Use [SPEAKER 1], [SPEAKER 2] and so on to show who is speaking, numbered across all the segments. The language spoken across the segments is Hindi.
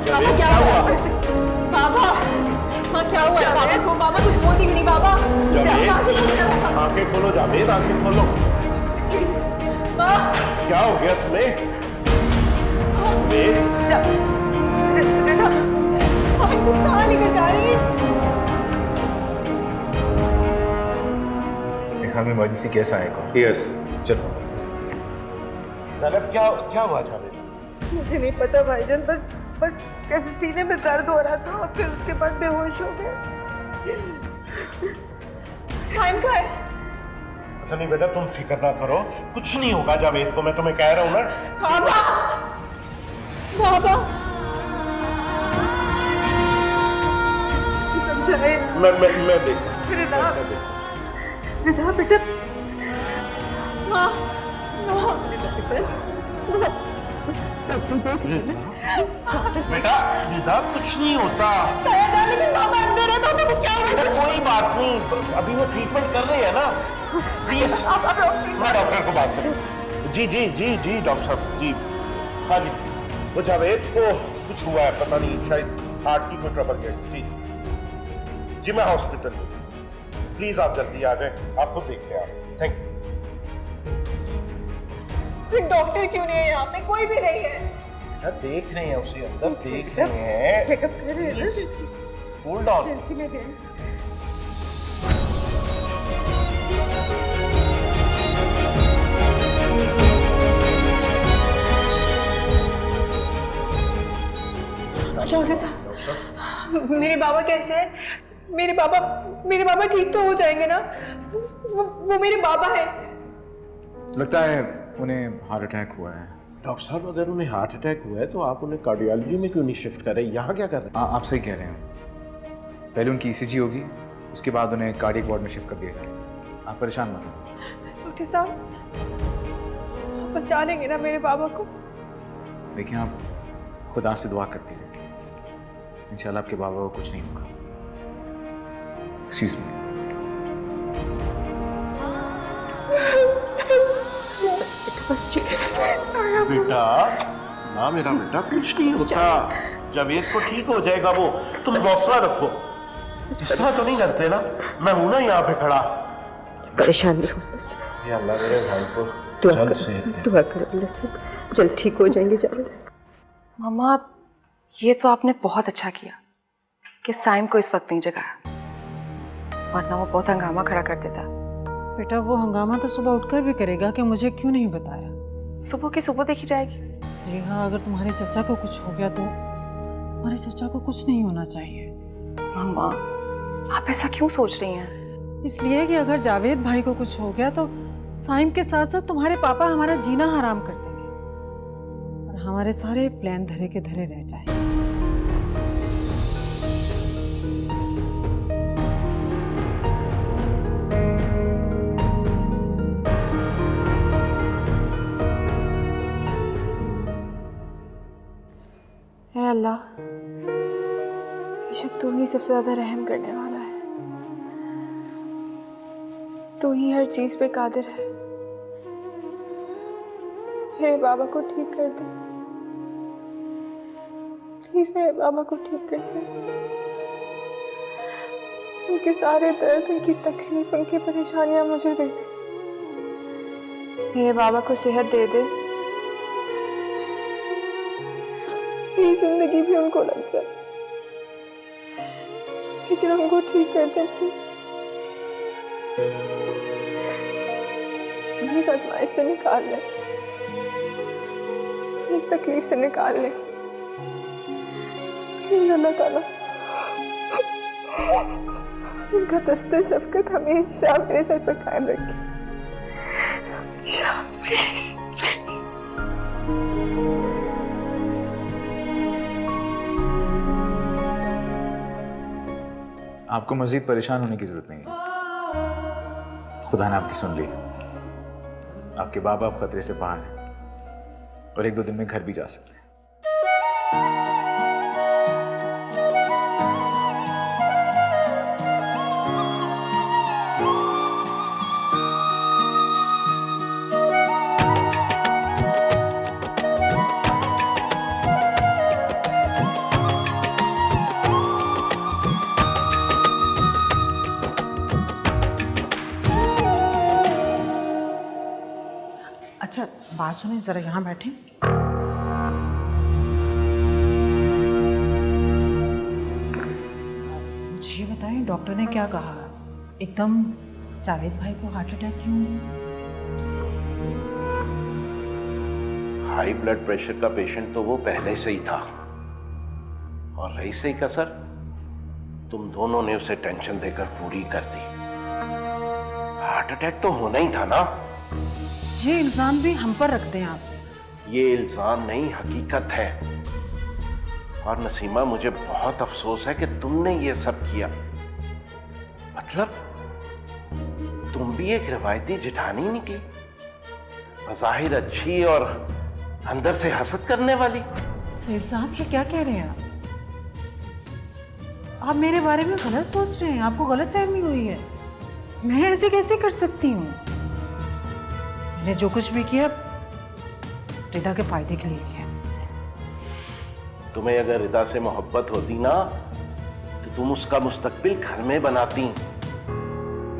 [SPEAKER 1] जावेद क्या हुआ?
[SPEAKER 2] बाबा हाँ क्या हुआ है बाबा को? बाबा कुछ बोलती क्यों नहीं बाबा?
[SPEAKER 1] जावेद आंखें खोलो, जावेद आंखें खोलो। क्या हो गया तुम्हें? जावेद
[SPEAKER 2] तुम कहाँ लेकर जा रही है?
[SPEAKER 3] हाँ में इमरजेंसी केस आएगा।
[SPEAKER 1] यस
[SPEAKER 3] चलो
[SPEAKER 1] ज़ैनब, क्या क्या हुआ जावेद?
[SPEAKER 4] मुझे नहीं पता भाईजान, बस कैसे सीने में दर्द हो रहा था और फिर उसके बाद बेहोश हो गए।
[SPEAKER 2] साइम का है?
[SPEAKER 1] पता नहीं बेटा, तुम फिक्र ना करो, कुछ नहीं होगा जावेद को, मैं तुम्हें कह रहा हूँ ना।
[SPEAKER 2] बाबा बाबा
[SPEAKER 4] समझाए
[SPEAKER 1] मैं देखता हूँ।
[SPEAKER 4] रिधा बेटा,
[SPEAKER 2] माँ
[SPEAKER 1] बेटा रिधा कुछ नहीं होता।
[SPEAKER 2] दया जान, लेकिन बाबा अंदर है। बाबा को क्या हुआ?
[SPEAKER 1] कोई बात नहीं, अभी वो ट्रीटमेंट कर रहे हैं ना। प्लीज मैं डॉक्टर को बात करूँ। जी जी जी जी डॉक्टर साहब जी। हाँ जी, वो जावेद को कुछ हुआ है, पता नहीं, शायद हार्ट की कोई ट्रबल है। जी जी मैं हॉस्पिटल हूँ, प्लीज आप जल्दी आ जाएं, आप खुद देख लें आप। Thank you.
[SPEAKER 2] कोई डॉक्टर क्यों नहीं है यहाँ पे? कोई भी नहीं है।
[SPEAKER 1] देख रहे हैं उसे, अंदर देख रहे हैं।
[SPEAKER 4] चेकअप कर रहे हैं ना।
[SPEAKER 1] Hold on.
[SPEAKER 4] टेंशन में गए।
[SPEAKER 2] डॉक्टर साहब, मेरे बाबा कैसे हैं? मेरे बाबा ठीक तो हो जाएंगे ना? वो मेरे बाबा हैं।
[SPEAKER 3] लगता है उन्हें हार्ट अटैक हुआ है।
[SPEAKER 1] डॉक्टर साहब, अगर उन्हें हार्ट अटैक हुआ है तो आप उन्हें कार्डियोलॉजी में क्यों नहीं शिफ्ट कर रहे? यहाँ क्या कर रहे हैं?
[SPEAKER 3] आप सही कह रहे हैं। पहले उनकी ईसीजी होगी, उसके बाद उन्हें कार्डियक वार्ड में शिफ्ट कर दिया जाएगा। आप परेशान मत हो।
[SPEAKER 2] डॉक्टर साहब, आप बचा लेंगे ना मेरे बाबा को?
[SPEAKER 3] देखिए, आप खुदा से दुआ करती रहिए, इंशाल्लाह आपके बाबा को कुछ नहीं होगा। Excuse me.
[SPEAKER 1] बेटा ना, मेरा बेटा कुछ नहीं होता, जावेद को ठीक हो जाएगा वो, तुम हौसला रखो। इस तरह तो नहीं करते ना, मैं हूं ना यहाँ पे खड़ा।
[SPEAKER 4] परेशान नहीं हो बस।
[SPEAKER 1] ये अल्लाह मेरे भाई को
[SPEAKER 4] दुआ
[SPEAKER 1] जल्द
[SPEAKER 4] करो,
[SPEAKER 1] सेहत दे।
[SPEAKER 4] दुआ करो अल्लाह से, जल्द ठीक हो जाएंगे जावेद।
[SPEAKER 5] मम्मा, ये तो आपने बहुत अच्छा किया कि साइम को इस वक्त नहीं जगाया, वरना वो बहुत हंगामा खड़ा कर देता।
[SPEAKER 6] बेटा वो हंगामा तो सुबह उठकर भी करेगा कि मुझे क्यों नहीं बताया।
[SPEAKER 5] सुबह की सुबह देखी जाएगी।
[SPEAKER 6] जी हाँ, अगर तुम्हारे चचा को कुछ हो गया तो तुम्हारे चचा को कुछ नहीं होना चाहिए।
[SPEAKER 5] मम्मा, आप ऐसा क्यों सोच रही हैं?
[SPEAKER 6] इसलिए कि अगर जावेद भाई को कुछ हो गया तो साइम के साथ साथ तुम्हारे पापा हमारा जीना हराम कर देंगे और हमारे सारे प्लान धरे के धरे रह जाएंगे।
[SPEAKER 2] हे अल्लाह, बेशक तू ही सबसे ज्यादा रहम करने वाला है। तू ही हर चीज पे कादिर है। मेरे बाबा को ठीक कर दे प्लीज, मेरे बाबा को ठीक कर दे। उनके सारे दर्द, उनकी तकलीफ, उनकी परेशानियां मुझे दे दे। मेरे बाबा को सेहत दे दे, मेरी जिंदगी भी उनको लग जाए, लेकिन उनको ठीक कर दे प्लीज। इस आजमाइश से निकाल ले, इस तकलीफ से निकाल ले प्लीज अल्लाह ताला। उनका दस्ते शफकत हमेशा मेरे सर पर कायम रखे, हमेशा प्लीज।
[SPEAKER 3] आपको मजीद परेशान होने की जरूरत नहीं है। खुदा ने आपकी सुन ली। आपके बाबा अब खतरे से बाहर हैं और 1-2 दिन में घर भी जा सकते हैं।
[SPEAKER 6] अच्छा बात सुने, जरा यहाँ बैठे। मुझे ये बताएं, डॉक्टर ने क्या कहा? एकदम जावेद भाई को हार्ट अटैक क्यों हुआ?
[SPEAKER 1] हाई ब्लड प्रेशर का पेशेंट तो वो पहले से ही था, और रही सही कसर तुम दोनों ने उसे टेंशन देकर पूरी कर दी। हार्ट अटैक तो होना ही था ना।
[SPEAKER 6] ये इल्जाम भी हम पर रखते हैं आप।
[SPEAKER 1] ये इल्जाम नहीं, हकीकत है। और नसीमा, मुझे बहुत अफसोस है कि तुमने ये सब किया। मतलब तुम भी एक रिवायती जिठानी निकली, बज़ाहिर अच्छी और अंदर से हसद करने वाली।
[SPEAKER 6] सैयद साहब ये क्या कह रहे हैं आप मेरे बारे में गलत सोच रहे हैं, आपको गलत फहमी हुई है। मैं ऐसे कैसे कर सकती हूँ? मैंने जो कुछ भी किया रिदा के फायदे के लिए किया।
[SPEAKER 1] तुम्हें अगर रिदा से मोहब्बत होती ना, तो तुम उसका मुस्तकबिल घर में बनाती,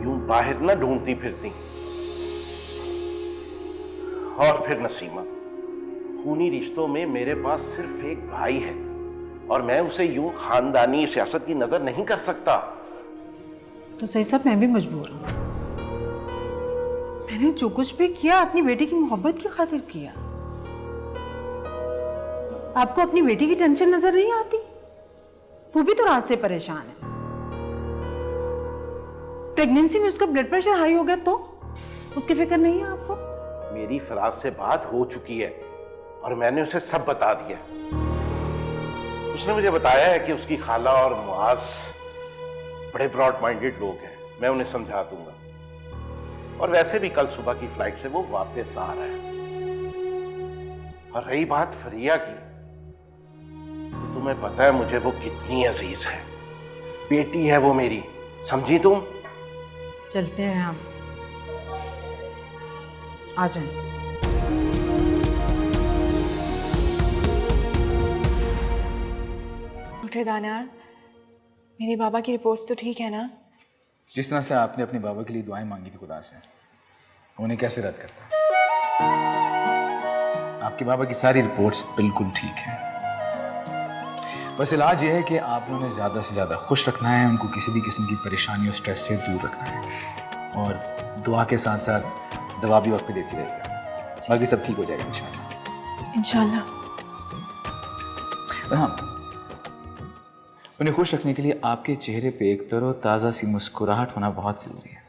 [SPEAKER 1] यूं बाहर ना ढूंढती फिरती। और फिर नसीमा, खूनी रिश्तों में मेरे पास सिर्फ एक भाई है, और मैं उसे यूं खानदानी सियासत की नजर नहीं कर सकता।
[SPEAKER 6] तो सही साहब, मैं भी मजबूर हूँ। मैंने जो कुछ भी किया अपनी बेटी की मोहब्बत की खातिर किया। आपको अपनी बेटी की टेंशन नजर नहीं आती? वो भी तो रात से परेशान है। प्रेगनेंसी में उसका ब्लड प्रेशर हाई हो गया तो उसकी फिक्र नहीं है आपको?
[SPEAKER 1] मेरी फराज से बात हो चुकी है और मैंने उसे सब बता दिया। उसने मुझे बताया है कि उसकी खाला और मुआज बड़े ब्रॉड माइंडेड लोग हैं, मैं उन्हें समझा दूंगा। और वैसे भी कल सुबह की फ्लाइट से वो वापस आ रहा है। और रही बात फरिया की, तो तुम्हें पता है मुझे वो कितनी अजीज है। बेटी है वो मेरी, समझी तुम?
[SPEAKER 6] चलते हैं हम, आ जाएं।
[SPEAKER 2] डॉक्टर दानियाल, मेरे बाबा की रिपोर्ट्स तो ठीक है ना?
[SPEAKER 3] जिस तरह से आपने अपने बाबा के लिए दुआएं मांगी थी खुदा से, उन्हें कैसे रद्द करता? आपके बाबा की सारी रिपोर्ट्स बिल्कुल ठीक हैं। बस इलाज ये है कि आपने उन्हें ज़्यादा से ज़्यादा खुश रखना है, उनको किसी भी किस्म की परेशानी और स्ट्रेस से दूर रखना है, और दुआ के साथ साथ दवा भी वक्त पे देती रहेगा। बाकी सब ठीक हो जाएगा इंशाल्लाह।
[SPEAKER 2] इंशाल्लाह।
[SPEAKER 3] और हाँ, उन्हें खुश रखने के लिए आपके चेहरे पे एक तरोताज़ा सी मुस्कुराहट होना बहुत ज़रूरी है।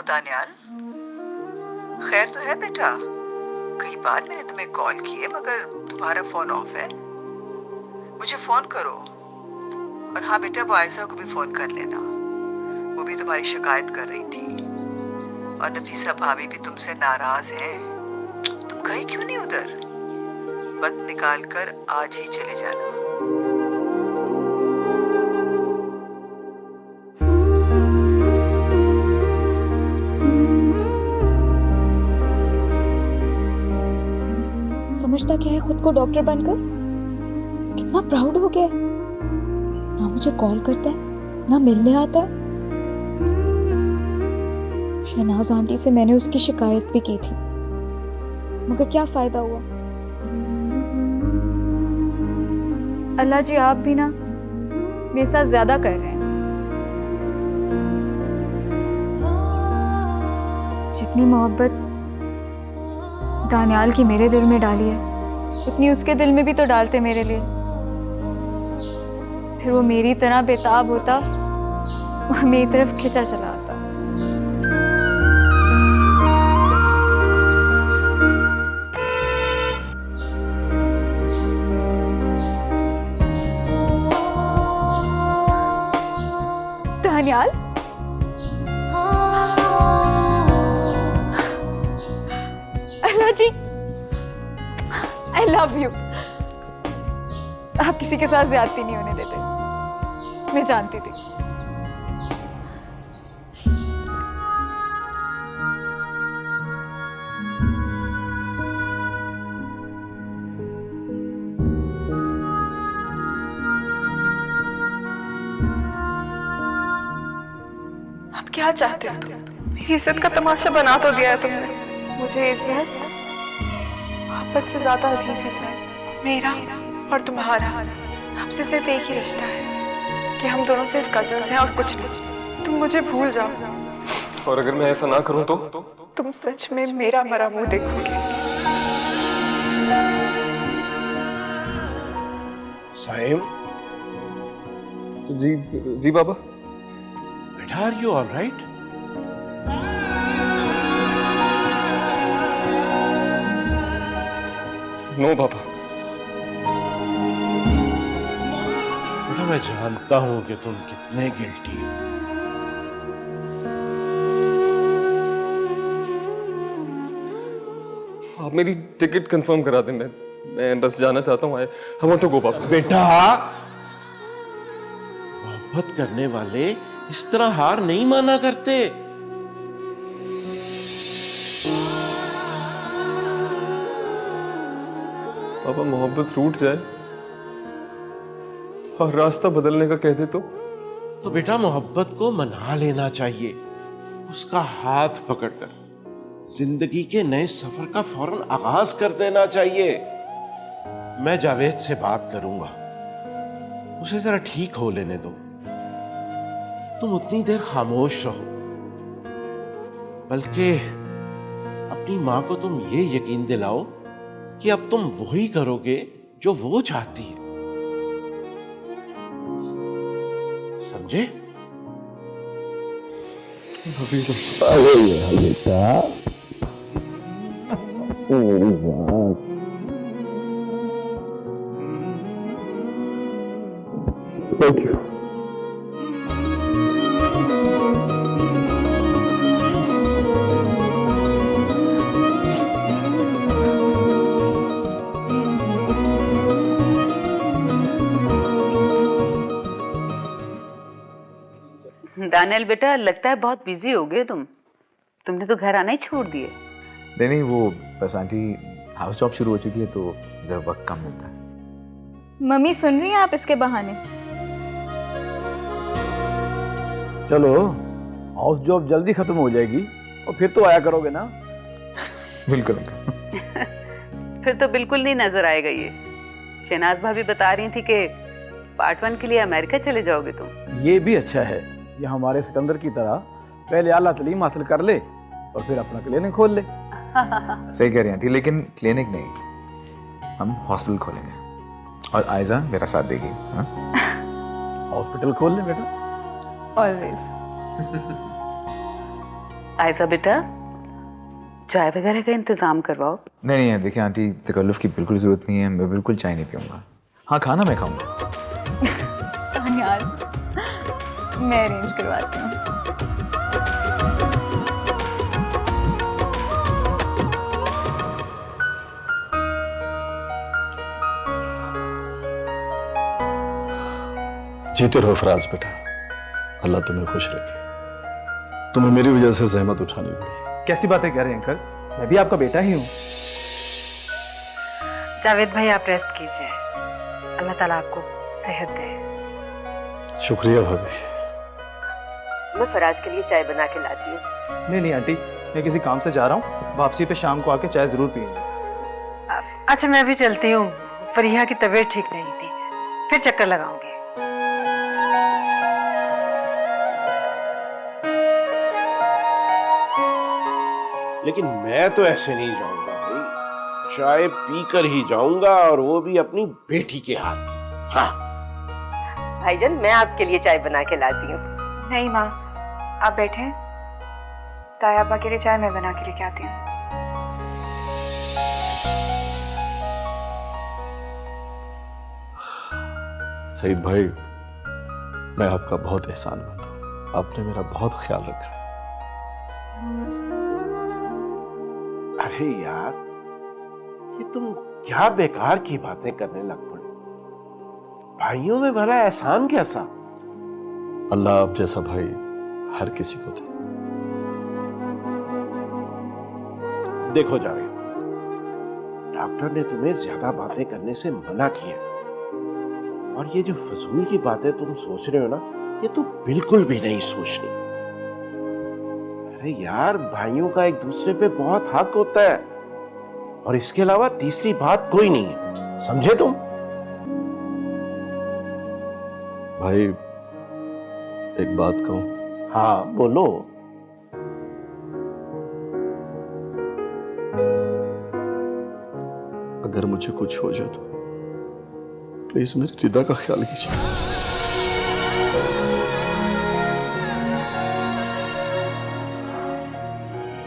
[SPEAKER 7] दानियाल, खैर तो है बेटा? कई बार मैंने तुम्हें कॉल किए मगर तुम्हारा फोन ऑफ है। मुझे फोन करो। और हाँ बेटा, वो आयशा को भी फोन कर लेना, वो भी तुम्हारी शिकायत कर रही थी। और नफीसा भाभी भी तुमसे नाराज हैं। तुम गए क्यों नहीं उधर? वक्त निकाल कर आज ही चले जाना।
[SPEAKER 8] समझता क्या है खुद को डॉक्टर बनकर? कितना प्राउड हो गया। ना मुझे कॉल करता है, ना मिलने आता है। शहनाज आंटी से मैंने उसकी शिकायत भी की थी, मगर क्या फायदा हुआ?
[SPEAKER 9] अल्लाह जी, आप भी ना मेरे साथ ज्यादा कर रहे हैं। जितनी मोहब्बत दानियाल की मेरे दिल में डाली है, उतनी उसके दिल में भी तो डालते मेरे लिए। फिर वो मेरी तरह बेताब होता और मेरी तरफ खिंचा चला आता। दानियाल, अल्लाह जी, आई लव यू। आप किसी के साथ ज्यादती नहीं होने देते, मैं जानती थी।
[SPEAKER 2] अब क्या चाहते हो तुम? मेरी इज्जत का तमाशा बना तो दिया है तुमने। मुझे इज्जत मोहब्बत से ज्यादा अजीज है सर। मेरा और तुम्हारा हमसे सिर्फ एक ही रिश्ता है कि हम दोनों सिर्फ कजन्स हैं और कुछ नहीं। तुम मुझे भूल जाओ।
[SPEAKER 10] और अगर मैं ऐसा ना करूं तो?
[SPEAKER 2] तुम सच में मेरा मरा मुंह देखोगे।
[SPEAKER 1] साहिब।
[SPEAKER 10] जी जी बाबा।
[SPEAKER 1] बेटा, are you all right?
[SPEAKER 10] No बाबा।
[SPEAKER 1] बेटा, मैं जानता हूं कि तुम कितने गिल्टी हो।
[SPEAKER 10] आप मेरी टिकट कंफर्म करा दें। मैं बस जाना चाहता हूँ। आई वांट टू गो बाबा।
[SPEAKER 1] बेटा, मोहब्बत करने वाले इस तरह हार नहीं माना करते।
[SPEAKER 10] पापा, मोहब्बत रूठ जाए और रास्ता बदलने का कह दे तो
[SPEAKER 1] बेटा, मोहब्बत को मना लेना चाहिए, उसका हाथ पकड़कर जिंदगी के नए सफर का फौरन आगाज कर देना चाहिए। मैं जावेद से बात करूंगा, उसे जरा ठीक हो लेने दो। तुम उतनी देर खामोश रहो, बल्कि अपनी मां को तुम ये यकीन दिलाओ कि अब तुम वही करोगे जो वो चाहती है। समझे?
[SPEAKER 10] Thank you.
[SPEAKER 11] दानियल बेटा, लगता है बहुत बिजी हो गए तुमने तो घर आना ही छोड़ दिए।
[SPEAKER 3] नहीं, वो बस आंटी हाउस जॉब शुरू हो चुकी है तो जरा वक्त कम मिलता है।
[SPEAKER 9] मम्मी सुन रही हैं आप इसके बहाने?
[SPEAKER 12] चलो, हाउस जॉब जल्दी खत्म हो जाएगी और फिर तो आया करोगे ना?
[SPEAKER 3] बिल्कुल।
[SPEAKER 11] फिर तो बिल्कुल नहीं नजर आएगा ये। शहनाज भाभी बता रही थी कि पार्ट 1 के लिए अमेरिका चले जाओगे तुम।
[SPEAKER 12] ये भी अच्छा है, ये हमारे सिकंदर की तरह पहले आला तालीम हासिल कर ले और फिर अपना क्लिनिक खोल ले।
[SPEAKER 3] सही कह रही हैं आंटी, लेकिन क्लिनिक नहीं, हम हॉस्पिटल खोलेंगे और आयजा मेरा साथ देगी।
[SPEAKER 12] हॉस्पिटल खोल ले बेटा।
[SPEAKER 9] ऑलवेज।
[SPEAKER 11] आयजा बेटा, चाय वगैरह का इंतजाम करवाओ।
[SPEAKER 3] नहीं नहीं देखिए आंटी, तकल्लुफ़ की बिल्कुल ज़रूरत नहीं है, मैं बिल्कुल चाय नहीं पीऊँगा। हाँ खाना मैं खाऊँगा।
[SPEAKER 9] यार मैं अरेंज करवाती हूँ।
[SPEAKER 13] जीते रहो फराज बेटा, अल्लाह तुम्हें खुश रखे। तुम्हें मेरी वजह से जहमत उठानी पड़ी।
[SPEAKER 12] कैसी बातें कह रहे हैं अंकल, मैं भी आपका बेटा ही हूँ।
[SPEAKER 5] जावेद भाई आप रेस्ट कीजिए, अल्लाह ताला आपको सेहत दे।
[SPEAKER 13] शुक्रिया भाभी।
[SPEAKER 7] मैं फराज के लिए चाय बना के लाती हूँ।
[SPEAKER 12] नहीं नहीं आंटी, मैं किसी काम से जा रहा हूँ, वापसी पे शाम को आके चाय जरूर पीऊंगा।
[SPEAKER 5] अच्छा मैं भी चलती हूँ, फरीहा की तबीयत ठीक नहीं थी, फिर चक्कर लगाऊंगी।
[SPEAKER 1] लेकिन मैं तो ऐसे नहीं जाऊंगा भाई, चाय पीकर ही जाऊंगा, और वो भी अपनी बेटी के हाथ की। हाँ
[SPEAKER 7] भाईजान मैं आपके लिए चाय बना के लाती हूँ।
[SPEAKER 2] नहीं माँ, आप बैठे, ताया अब्बा के लिए चाय मैं बना के लेके आती हूँ।
[SPEAKER 13] सईद भाई, मैं आपका बहुत एहसानमंद हूँ, आपने मेरा बहुत ख्याल रखा।
[SPEAKER 1] अरे यार, ये तुम क्या बेकार की बातें करने लग पड़े। भाइयों में भला एहसान कैसा?
[SPEAKER 13] अल्लाह आप जैसा भाई हर किसी को दे।
[SPEAKER 1] देखो जावेद, डॉक्टर ने तुम्हें ज्यादा बातें करने से मना किया, और ये जो फजूल की बातें तुम सोच रहे हो ना, ये तो बिल्कुल भी नहीं सोचनी। अरे यार, भाइयों का एक दूसरे पे बहुत हक होता है, और इसके अलावा तीसरी बात कोई नहीं है, समझे तुम?
[SPEAKER 13] भाई एक बात कहूं?
[SPEAKER 1] हाँ बोलो।
[SPEAKER 13] अगर मुझे कुछ हो जाए तो प्लीज मेरी रिदा का ख्याल कीजिए।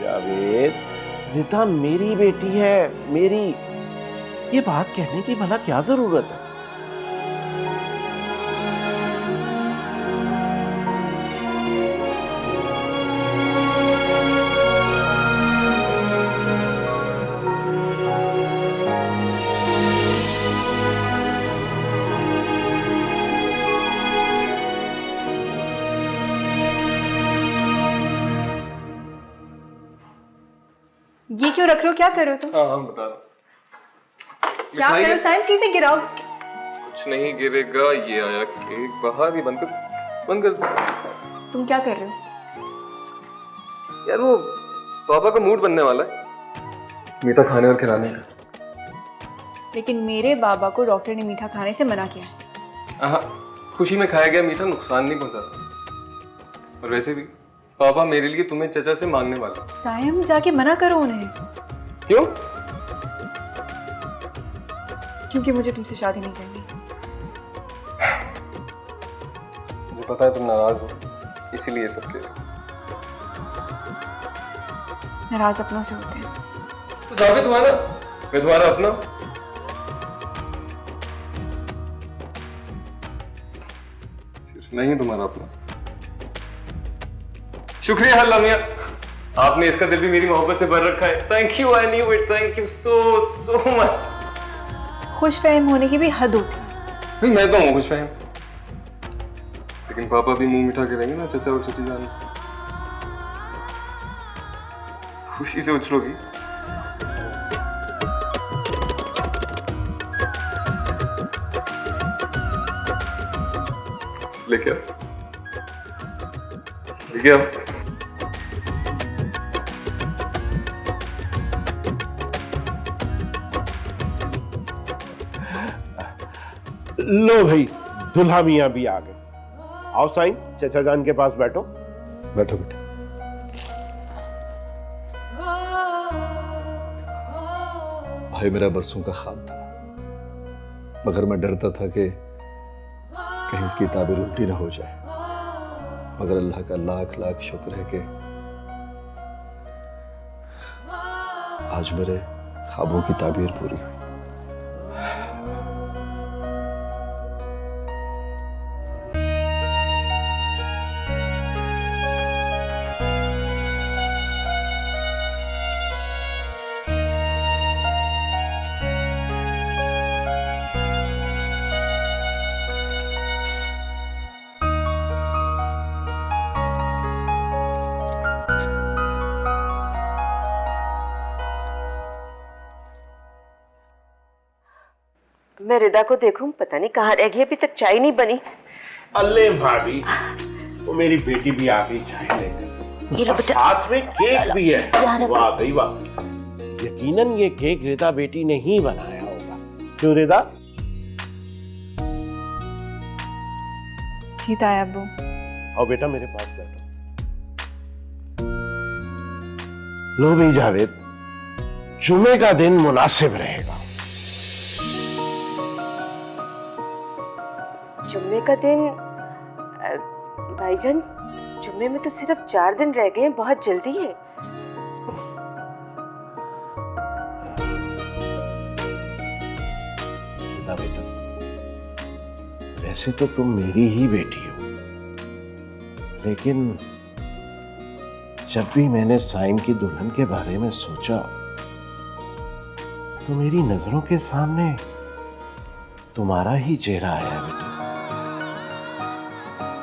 [SPEAKER 1] जावेद, रिदा मेरी बेटी है, मेरी। ये बात कहने की भला क्या जरूरत है?
[SPEAKER 2] ये क्यों रख रहे हो, क्या कर रहे हो तुम?
[SPEAKER 10] हाँ बता रहा हूँ।
[SPEAKER 2] क्या कर रहे हो साइम, चीजें गिराओ।
[SPEAKER 10] कुछ नहीं गिरेगा, ये आया केक बाहर, ही बंद कर
[SPEAKER 2] तुम क्या कर रहे हो?
[SPEAKER 10] यार वो पापा का मूड बनने वाला है, मीठा खाने और खिलाने का।
[SPEAKER 2] लेकिन मेरे बाबा को डॉक्टर ने मीठा खाने से मना किया है।
[SPEAKER 10] हाँ, खुशी में खाया गया मीठा नुकसान नहीं पहुंचाता। और वैसे भी पापा मेरे लिए तुम्हें चचा से मांगने वाला।
[SPEAKER 2] सायम जाके मना करो उन्हें।
[SPEAKER 10] क्यों?
[SPEAKER 2] क्योंकि मुझे तुमसे शादी नहीं करनी।
[SPEAKER 10] मुझे पता है तुम नाराज हो, इसीलिए सब कह रहे हो।
[SPEAKER 2] नाराज अपनों से होते हैं।
[SPEAKER 10] तो जावेद हुआ ना, मैं तुम्हारा अपना। सिर्फ नहीं तुम्हारा अपना। शुक्रिया अल्लाह मियां, आपने इसका दिल भी मेरी मोहब्बत से भर रखा है। Thank you, I knew it, thank you so much.
[SPEAKER 2] खुशफहम होने की भी हद होती है।
[SPEAKER 10] नहीं मैं तो हूँ खुशफहम, लेकिन पापा भी मुंह मीठा करेंगे ना चचा और चची जान, खुशी से उछलोगी। लेके आओ।
[SPEAKER 1] लो भाई, दुल्हा मियां भी आ गए। आओ साईं, चचा जान के पास बैठो।
[SPEAKER 13] बैठो बेटा। भाई मेरा बरसों का ख्वाब था, मगर मैं डरता था कि कहीं इसकी ताबीर उल्टी ना हो जाए। मगर अल्लाह का लाख लाख शुक्र है कि आज मेरे ख्वाबों की ताबीर पूरी हुई।
[SPEAKER 4] मैं रिदा को देखूं, पता नहीं कहाँ रह गई, अभी तक चाय नहीं बनी।
[SPEAKER 1] अल्ले भाभी, वो मेरी बेटी भी आ गई चाय लेकर, और साथ में केक भी है। वाह भाई वाह, यकीनन ये केक रिदा बेटी ने ही बनाया होगा। क्यों रिदा?
[SPEAKER 2] जी ताया अब्बू।
[SPEAKER 1] आओ बेटा मेरे पास बैठो। लो भी जावेद, जुमे का दिन मुनासिब रहेगा।
[SPEAKER 4] जुम्मे का दिन? भाईजान, जुम्मे में तो सिर्फ 4 दिन रह गए हैं, बहुत जल्दी है।
[SPEAKER 1] बेटा, वैसे तो तुम मेरी ही बेटी हो, लेकिन जब भी मैंने साइम की दुल्हन के बारे में सोचा तो मेरी नजरों के सामने तुम्हारा ही चेहरा आया बेटा।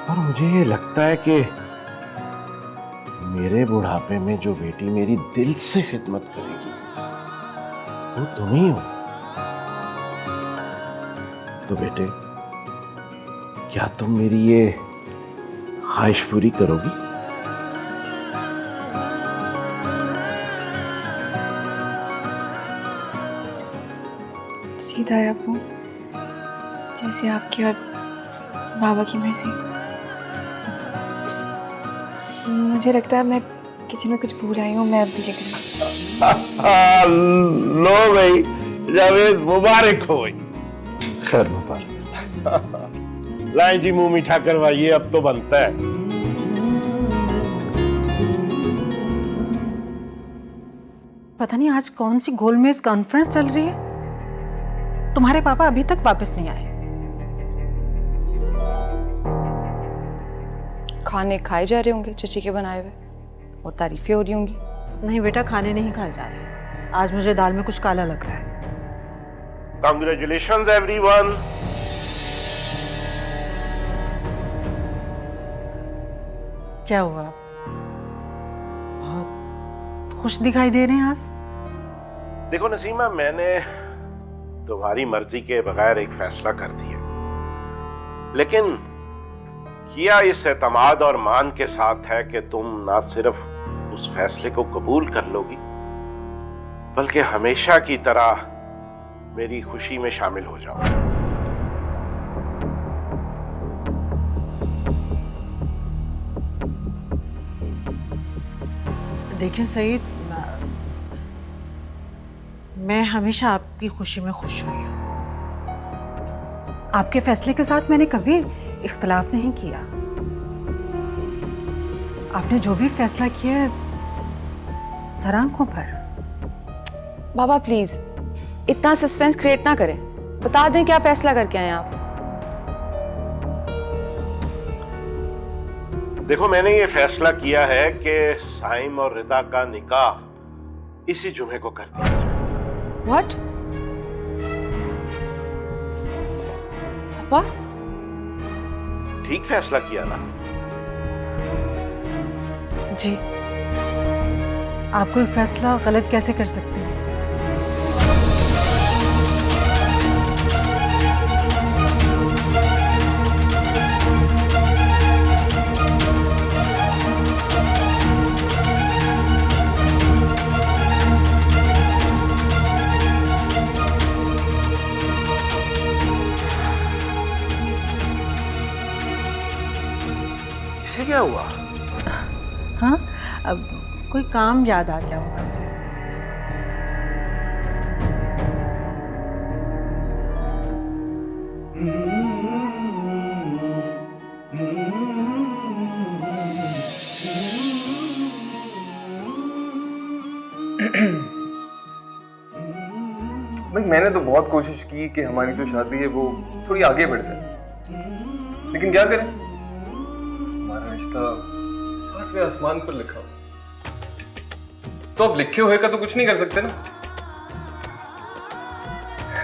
[SPEAKER 1] और मुझे ये लगता है कि मेरे बुढ़ापे में जो बेटी मेरी दिल से खिदमत करेगी वो तुम ही हो। तो बेटे, क्या तुम मेरी ये ख्वाहिश पूरी करोगी?
[SPEAKER 2] सीधा है अब्बू, जैसे आपकी और बाबा की मर्जी। मुझे लगता है मैं किचन में कुछ भूल आई हूँ, मैं अब भी लेकर
[SPEAKER 1] लो भाई जावेद, मुबारक हो।
[SPEAKER 13] खैर मुबारक।
[SPEAKER 1] लाएं जी, मुंह मीठा करवाइए, अब तो बनता है।
[SPEAKER 6] पता नहीं आज कौन सी गोलमेज कॉन्फ्रेंस चल रही है। तुम्हारे पापा अभी तक वापस नहीं आए।
[SPEAKER 5] खाने खाए जा रहे होंगे चची के बनाए हुए, और तारीफें हो रही होंगी।
[SPEAKER 6] नहीं बेटा, खाने नहीं खाए जा रहे। आज मुझे दाल में कुछ काला लग रहा है।
[SPEAKER 1] Congratulations everyone.
[SPEAKER 6] क्या हुआ? बहुत खुश दिखाई दे रहे हैं आप।
[SPEAKER 1] देखो नसीमा, मैंने तुम्हारी मर्जी के बगैर एक फैसला कर दिया, लेकिन किया इस एतमाद और मान के साथ है कि तुम ना सिर्फ उस फैसले को कबूल कर लोगी, बल्कि हमेशा की तरह मेरी खुशी में शामिल हो जाओ।
[SPEAKER 6] देखिए सईद, मैं हमेशा आपकी खुशी में खुश हुई हूँ। आपके फैसले के साथ मैंने कभी इख्तलाफ नहीं किया। आपने जो भी फैसला किया है, सर आंखों पर।
[SPEAKER 5] बाबा प्लीज इतना सस्पेंस क्रिएट ना करें, बता दें क्या फैसला करके आए आप।
[SPEAKER 1] देखो, मैंने ये फैसला किया है कि साइम और रिदा का निकाह इसी जुमे को कर दिया जाए।
[SPEAKER 5] व्हाट? पापा,
[SPEAKER 1] ठीक फैसला किया ना?
[SPEAKER 6] जी, आप कोई फैसला गलत कैसे कर सकते हैं?
[SPEAKER 1] इसे क्या हुआ?
[SPEAKER 6] हाँ, अब कोई काम याद आ गया होगा उसे।
[SPEAKER 10] भाई मैंने तो बहुत कोशिश की कि हमारी जो शादी है वो थोड़ी आगे बढ़ जाए, लेकिन क्या करें, हमारा रिश्ता 7वें आसमान पर लिखा हो। तो अब लिखे हुए का तो कुछ नहीं कर सकते ना।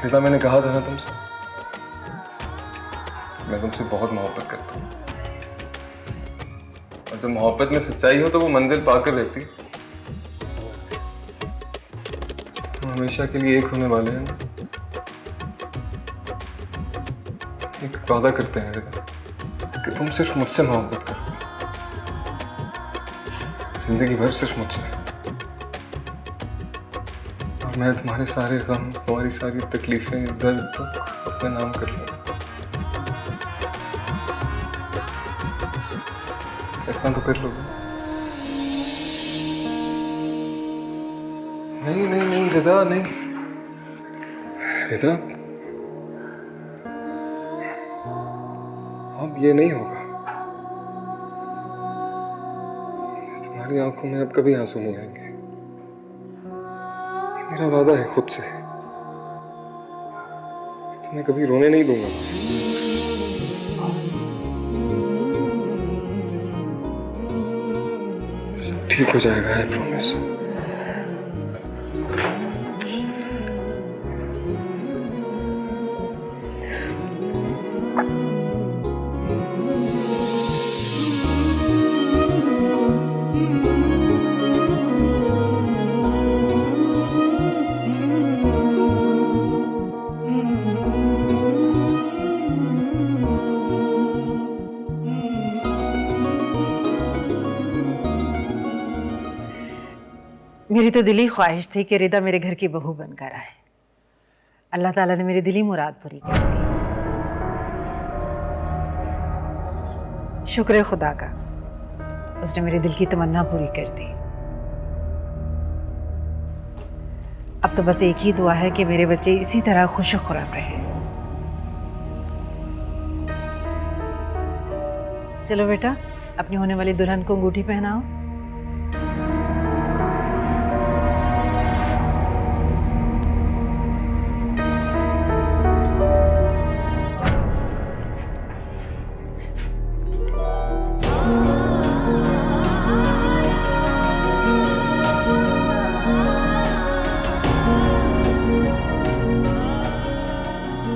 [SPEAKER 10] रिदा, मैंने कहा था ना तुमसे, मैं तुमसे बहुत मोहब्बत करता हूँ, और जब मोहब्बत में सच्चाई हो तो वो मंजिल पाकर रहती है। हम हमेशा के लिए एक होने वाले हैं ना। एक वादा करते हैं रिदा कि तुम सिर्फ मुझसे मोहब्बत करो, जिंदगी भर सिर्फ मुझसे, और मैं तुम्हारे सारे गम, तुम्हारी सारी तकलीफें, दर्द दुख अपने नाम कर लूंगा। ऐसा तो कर लोगे? नहीं नहीं नहीं रिदा, नहीं रिदा, अब ये नहीं होगा। तुम्हारी आंखों में अब कभी आंसू नहीं आएंगे। मेरा वादा है खुद से, तुम्हें कभी रोने नहीं दूंगा। सब ठीक हो जाएगा, आई प्रॉमिस।
[SPEAKER 6] मेरी तो दिली ख्वाहिश थी कि रिदा मेरे घर की बहू बनकर आए। अल्लाह ताला ने मेरी दिली मुराद पूरी कर दी। शुक्र है खुदा का, उसने मेरे दिल की तमन्ना पूरी कर दी। अब तो बस एक ही दुआ है कि मेरे बच्चे इसी तरह खुश खुराम रहें। चलो बेटा, अपनी होने वाली दुल्हन को अंगूठी पहनाओ।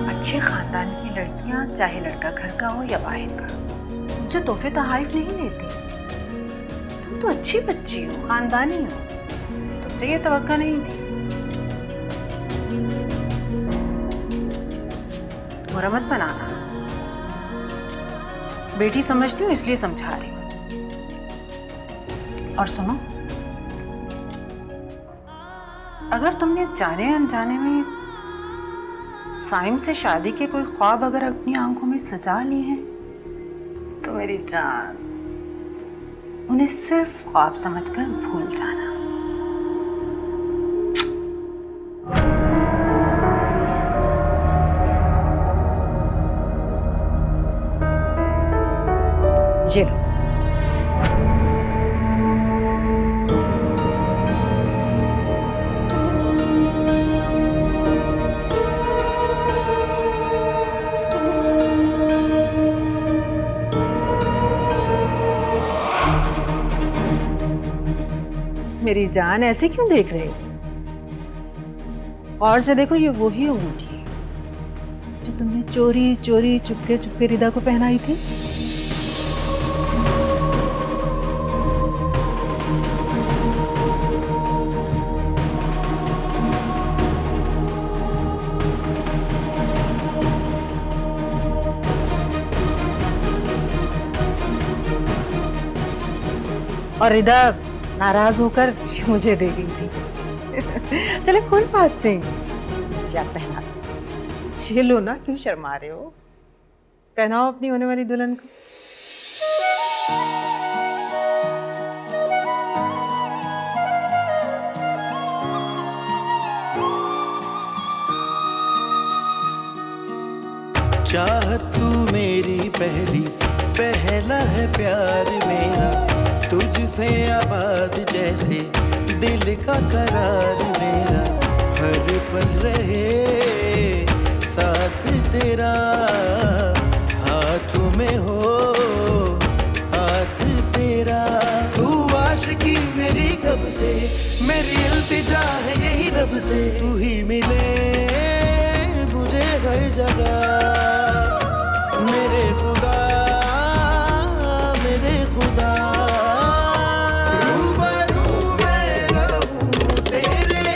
[SPEAKER 6] अच्छे खानदान की लड़कियां, चाहे लड़का घर का हो या बाहर का, उनसे तोहफे तहाइफ नहीं लेती। तुम तो अच्छी बच्ची हो, खानदानी हो, तुमसे ये तवक्का नहीं थी। बुरा मत बनाना, बेटी समझती हूँ इसलिए समझा रही हूँ। और सुनो, अगर तुमने जाने अनजाने में साइम से शादी के कोई ख्वाब अगर अपनी आंखों में सजा लिए हैं, तो मेरी जान, उन्हें सिर्फ ख्वाब समझकर भूल जाना। ये लो। मेरी जान, ऐसे क्यों देख रहे हो? और से देखो, ये वही अंगूठी है जो तुमने चोरी चोरी चुपके चुपके रिदा को पहनाई थी। और रिदा नाराज होकर मुझे दे गई थी। चले कोई बात नहीं, याद पहना दो। ये लो ना, क्यों शर्मा रहे हो? पहनाओ अपनी होने वाली दुल्हन को।
[SPEAKER 14] चाहत तू मेरी पहला है प्यार मेरा, तुझसे आबाद जैसे दिल का करार मेरा, हर पल रहे जब से तू ही मिले मुझे हर जगह, मेरे खुदा मेरे खुदा, रूबरू मैं रहूं तेरे,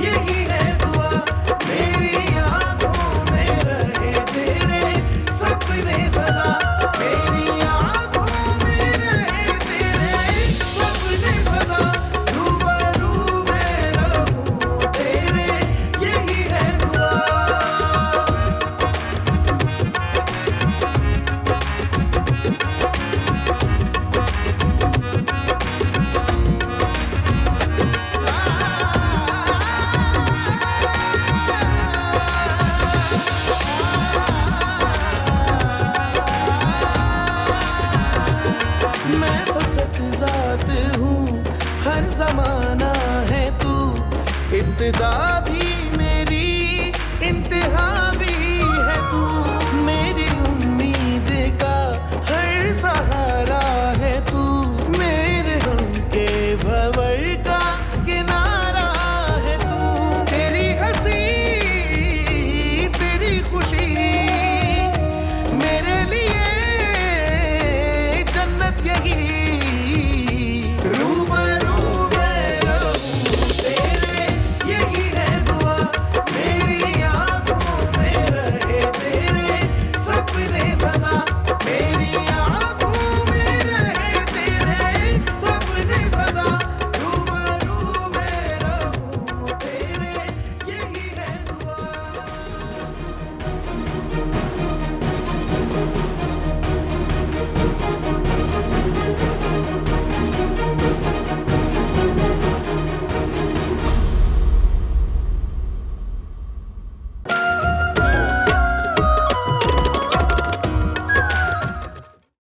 [SPEAKER 14] यही है दुआ, मेरी आंखों में रहे तेरे सपने सदा, मेरी आंखों में रहे तेरे सपने सदा, रूबरू मैं रहूं तेरे, यही है दुआ। मैं फकत जात हूँ, हर जमाना है तू, इब्तिदा भी मेरी इंतहा